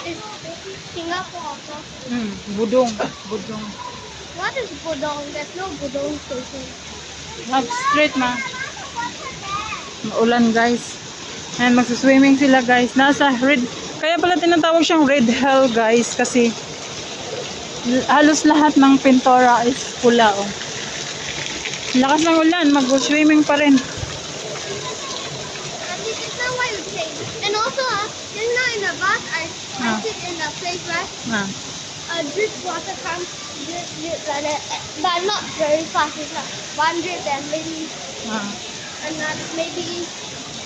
Is Singapore also? Budong. Budong. What is Budong? There's no Budong station. Straight ma. Maulan guys. Ayan, magsuswimming sila guys. Nasa red. Kaya pala tinatawag siyang red hell guys. Kasi halos lahat ng pintura is pula oh. Lakas ng ulan. Mag-swimming pa rin. And this is not why you change. And also, just now in the bus, I sit in the place where drip water comes, drip like that, but not very fast. It's like one drip and maybe another, maybe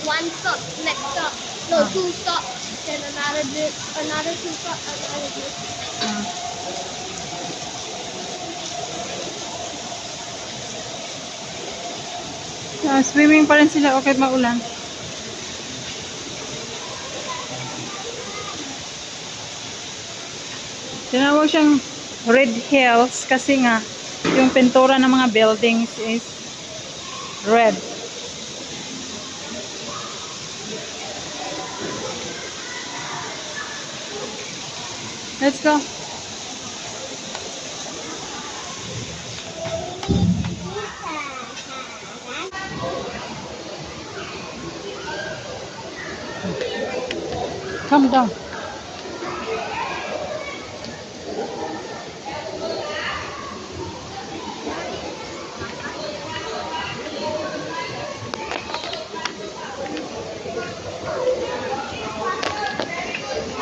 one stop, next stop, no, two stops, then another drip, another two stops, another drip. Swimming pa rin sila okay maulan. Tinawag siyang red hills kasi nga yung pintura ng mga buildings is red. Let's go. Come down.